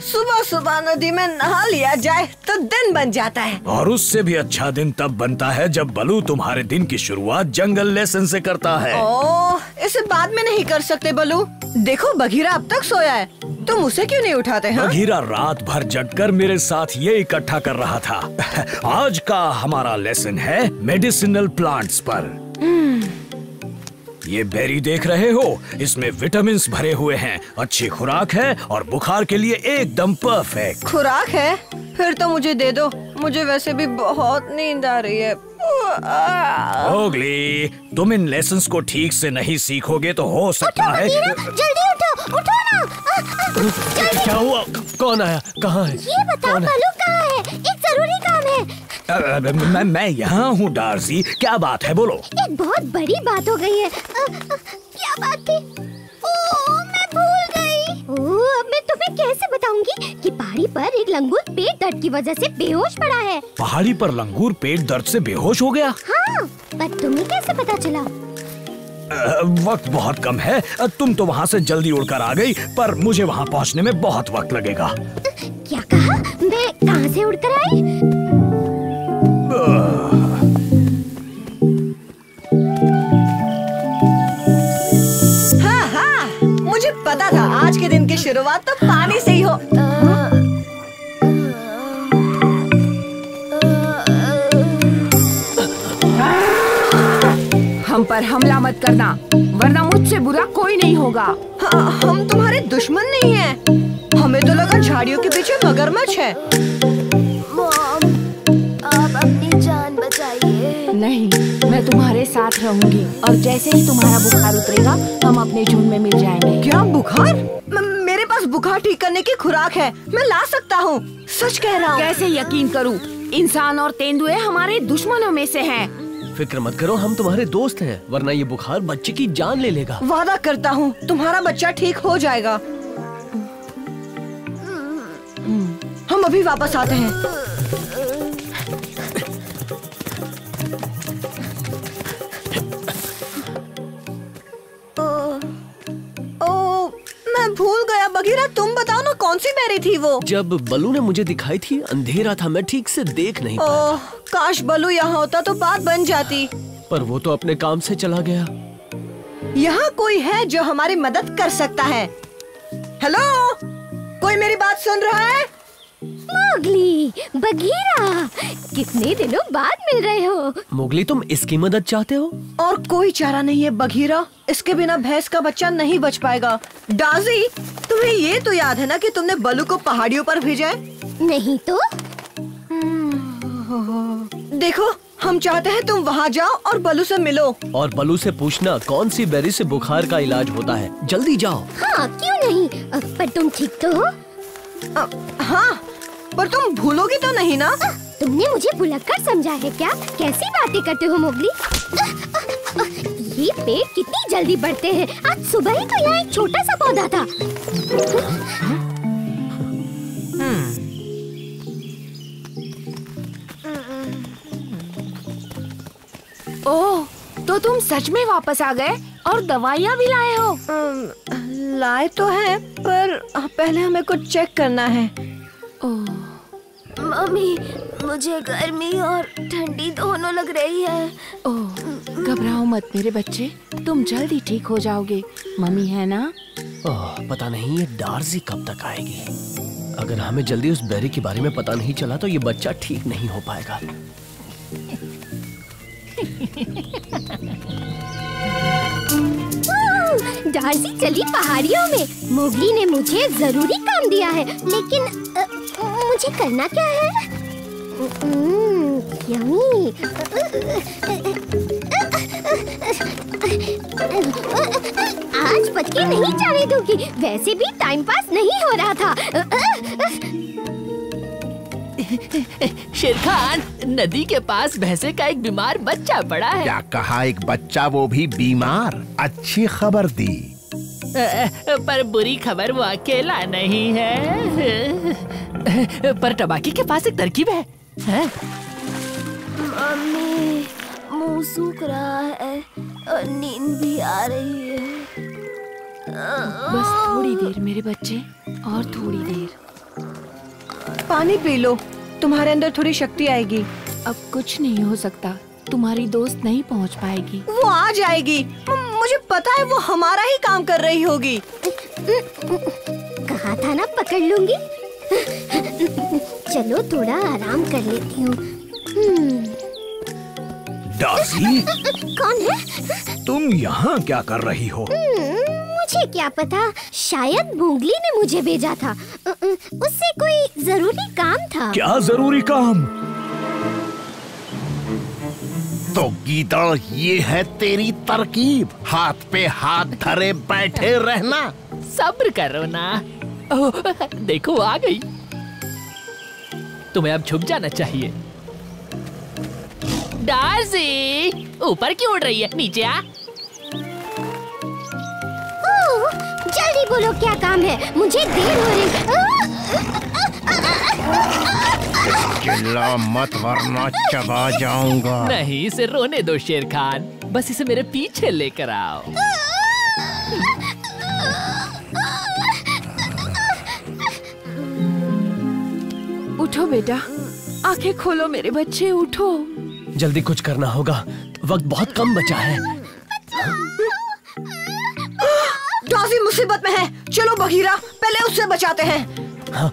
सुबह सुबह नदी में नहा लिया जाए तो दिन बन जाता है। और उससे भी अच्छा दिन तब बनता है जब बलू तुम्हारे दिन की शुरुआत जंगल लेसन से करता है। ओह, इसे बाद में नहीं कर सकते बलू। देखो बघीरा अब तक सोया है, तुम उसे क्यों नहीं उठाते हैं? बघीरा रात भर जगकर मेरे साथ ये इकट्ठा कर रहा था। आज का हमारा लेसन है मेडिसिनल प्लांट्स पर। ये बेरी देख रहे हो, इसमें विटामिन्स भरे हुए हैं, अच्छी खुराक है और बुखार के लिए एकदम परफेक्ट। खुराक है? फिर तो मुझे दे दो, मुझे वैसे भी बहुत नींद आ रही है। मोगली, तुम इन लेसन्स को ठीक से नहीं सीखोगे तो हो सकता है। जल्दी उठो, उठो ना। क्या हुआ? कौन आया? कहाँ है? ये बता बलू कहाँ है? एक जरूरी काम है। मैं यहाँ हूँ डार्सी, क्या बात है बोलो। एक बहुत बड़ी बात हो गई है। क्या बात थी? ओह, मैं भूल गई। ओह, अब मैं तुम्हें कैसे बताऊंगी कि पहाड़ी पर एक लंगूर पेट दर्द की वजह से बेहोश पड़ा है। पहाड़ी पर लंगूर पेट दर्द से बेहोश हो गया? हाँ, पर तुम्हें कैसे पता चला? वक्त बहुत कम है, तुम तो वहाँ से जल्दी उड़कर आ गई, पर मुझे वहाँ पहुँचने में बहुत वक्त लगेगा। क्या कहा? मैं कहाँ से उड़कर आई? हाँ हाँ, मुझे पता था आज के दिन की शुरुआत तो पानी से ही हो। हम पर हमला मत करना, वरना मुझसे बुरा कोई नहीं होगा। हाँ, हम तुम्हारे दुश्मन नहीं हैं। हमें तो लगा झाड़ियों के पीछे मगरमच्छ है। मॉम, आप अपनी जान बचाइए। नहीं, मैं तुम्हारे साथ रहूंगी और जैसे ही तुम्हारा बुखार उतरेगा हम अपने झुंड में मिल जाएंगे। क्या बुखार? मेरे पास बुखार ठीक करने की खुराक है, मैं ला सकता हूँ, सच कह रहा हूँ। कैसे यकीन करूँ? इंसान और तेंदुए हमारे दुश्मनों में से हैं। फिक्र मत करो, हम तुम्हारे दोस्त हैं, वरना ये बुखार बच्चे की जान ले लेगा। वादा करता हूँ तुम्हारा बच्चा ठीक हो जाएगा। हम अभी वापस आते हैं। मैं भूल गया बघीरा, तुम बताओ ना कौन सी बेरी थी वो? जब बलू ने मुझे दिखाई थी अंधेरा था, मैं ठीक से देख नहीं पाया। काश बलू यहाँ होता तो बात बन जाती। पर वो तो अपने काम से चला गया। यहाँ कोई है जो हमारी मदद कर सकता है? हेलो, कोई मेरी बात सुन रहा है? मोगली, बघीरा, कितने दिनों बाद मिल रहे हो। मोगली, तुम इसकी मदद चाहते हो? और कोई चारा नहीं है बघीरा, इसके बिना भैंस का बच्चा नहीं बच पाएगा। डाजी, तुम्हें ये तो याद है ना कि तुमने बलू को पहाड़ियों पर भेजा है? नहीं तो? देखो, हम चाहते हैं तुम वहाँ जाओ और बलू से मिलो। और बलू से पूछना कौन सी बेरी से बुखार का इलाज होता है। जल्दी जाओ। हाँ, क्यों नहीं? पर तुम ठीक तो हो? हाँ, पर तुम भूलोगी तो नहीं ना? तुमने मुझे भुलक्कड़ समझा है क्या? कैसी बातें करते हो मोगली? ये पेड़ कितनी जल्दी बढ़ते हैं। आज सुबह ही तो यहाँ एक छोटा सा पौधा था। ओह, तो तुम सच में वापस आ गए और दवाइयाँ भी लाए हो? लाए तो है, पर पहले हमें कुछ चेक करना है। मम्मी, मुझे गर्मी और ठंडी दोनों लग रही है। ओह, घबराओ मत मेरे बच्चे, तुम जल्दी ठीक हो जाओगे। मम्मी है ना? पता नहीं ये डार्सी कब तक आएगी। अगर हमें जल्दी उस बेरी के बारे में पता नहीं चला तो ये बच्चा ठीक नहीं हो पाएगा। डार्सी चली पहाड़ियों में। मोगली ने मुझे जरूरी काम दिया है, लेकिन मुझे करना क्या है? यम्मी। आज बच के नहीं जाने दूंगी, वैसे भी टाइम पास नहीं हो रहा था। शेरखान, नदी के पास भैंसे का एक बीमार बच्चा पड़ा है। क्या कहा? एक बच्चा, वो भी बीमार? अच्छी खबर दी। पर बुरी खबर वो अकेला नहीं है। पर टबाकी के पास एक तरकीब है। मम्मी, मुंह सूख रहा है और नींद भी आ रही है। बस थोड़ी देर मेरे बच्चे, और थोड़ी देर। पानी पी लो, तुम्हारे अंदर थोड़ी शक्ति आएगी। अब कुछ नहीं हो सकता, तुम्हारी दोस्त नहीं पहुंच पाएगी। वो आ जाएगी, मुझे पता है वो हमारा ही काम कर रही होगी। कहा था ना पकड़ लूंगी। चलो थोड़ा आराम कर लेती हूँ। डार्सी, कौन है? तुम यहाँ क्या कर रही हो? मुझे क्या पता, शायद मोगली ने मुझे भेजा था। उससे कोई जरूरी काम था। क्या जरूरी काम? तो गीदड़, ये है तेरी तरकीब, हाथ पे हाथ धरे बैठे रहना। सब्र करो ना। ओह, देखो आ गई। तुम्हें अब छुप जाना चाहिए। डार्सी, ऊपर क्यों उड़ रही है? नीचे आ। जल्दी बोलो क्या काम है, मुझे देर हो रही। चिल्ला मत वरना चबा जाऊंगा। नहीं, इसे रोने दो शेर खान, बस इसे मेरे पीछे लेकर आओ। उठो बेटा, आंखें खोलो मेरे बच्चे, उठो। जल्दी कुछ करना होगा, वक्त बहुत कम बचा है। डार्सी मुसीबत में है, चलो बघीरा, पहले उससे बचाते हैं। हाँ।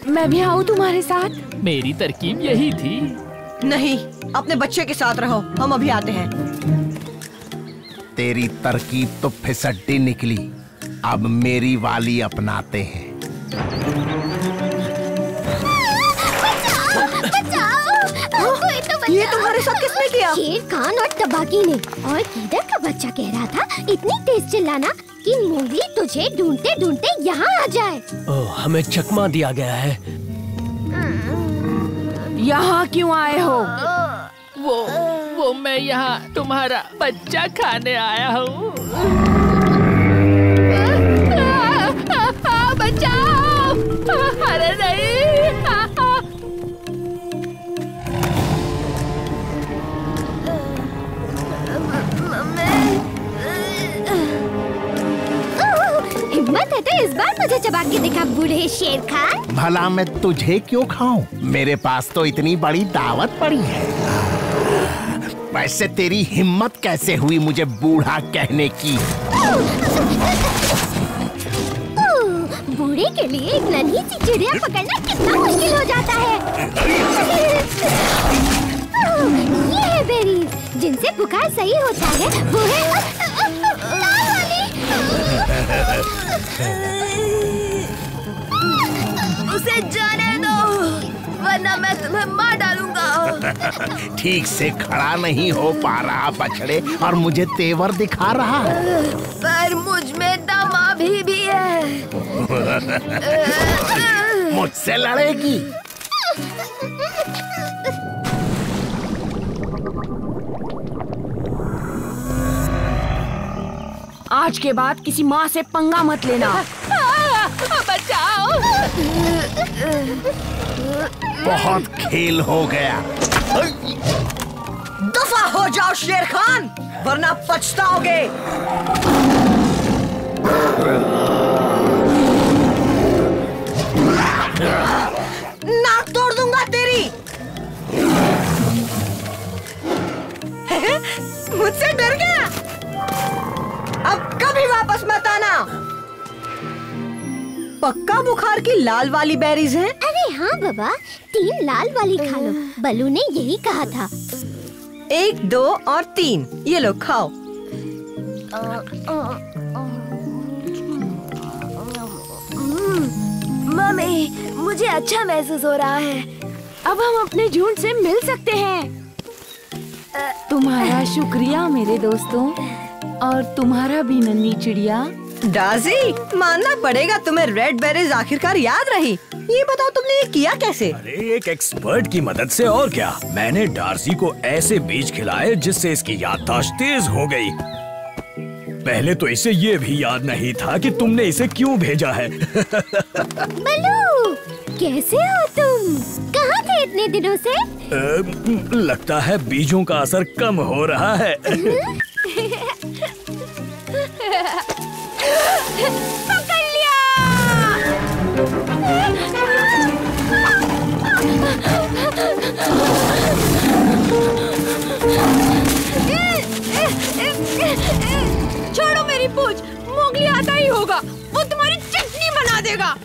मैं भी आऊँ तुम्हारे साथ? मेरी तरकीब यही थी। नहीं, अपने बच्चे के साथ रहो, हम अभी आते हैं। तेरी तरकीब तो फिसड्डी निकली, अब मेरी वाली अपनाते हैं। कोई तो बचाओ। ये तुम्हारे साथ किसने किया? शेर खान और तबाकी ने। और गीदड़ का बच्चा कह रहा था इतनी तेज चिल्लाना कि मोगली तुझे ढूंढते ढूंढते यहाँ आ जाए। ओह, हमें चकमा दिया गया है। यहाँ क्यों आए हो? वो मैं यहाँ तुम्हारा बच्चा खाने आया हूँ। बचाओ! अरे नहीं! हिम्मत है तो इस बार मुझे चबा के दिखा बूढ़े शेर खान। भला मैं तुझे क्यों खाऊं? मेरे पास तो इतनी बड़ी दावत पड़ी है। वैसे तेरी हिम्मत कैसे हुई मुझे बूढ़ा कहने की? बूढ़े के लिए एक नन्ही सी चिड़िया पकड़ना कितना मुश्किल हो जाता है। ये है बेरीज, जिनसे बुखार सही होता है। वो है लाल वाली। उसे जाने दो, वरना मैं तुम्हें मार डालूंगा। ठीक से खड़ा नहीं हो पा रहा बछड़े, और मुझे तेवर दिखा रहा है। पर मुझ में दम अभी भी है। मुझसे लड़ेगी? आज के बाद किसी माँ से पंगा मत लेना। बचाओ! बहुत खेल हो गया। दफा हो जाओ शेर खान, वरना पछताओगे। नाक तोड़ दूंगा तेरी। मुझसे डर गया? अब कभी वापस मत आना। पक्का बुखार की लाल वाली बेरीज हैं? अरे हाँ बाबा, 3 लाल वाली खा लो, बलू ने यही कहा था। 1, 2 और 3, ये लो खाओ। मम्मी, मुझे अच्छा महसूस हो रहा है। अब हम अपने झुंड से मिल सकते हैं। तुम्हारा शुक्रिया मेरे दोस्तों, और तुम्हारा भी नन्ही चिड़िया। डार्सी, मानना पड़ेगा तुम्हें रेड बेरीज आखिरकार याद रही। ये बताओ तुमने ये किया कैसे? अरे एक एक्सपर्ट की मदद से, और क्या। मैंने डार्सी को ऐसे बीज खिलाए जिससे इसकी याददाश्त तेज हो गई। पहले तो इसे ये भी याद नहीं था कि तुमने इसे क्यों भेजा है। बलू, कैसे हो तुम? कहाँ थे इतने दिनों से? लगता है बीजों का असर कम हो रहा है। पकड़ लिया! होगा, वो तुम्हारी चटनी बना देगा।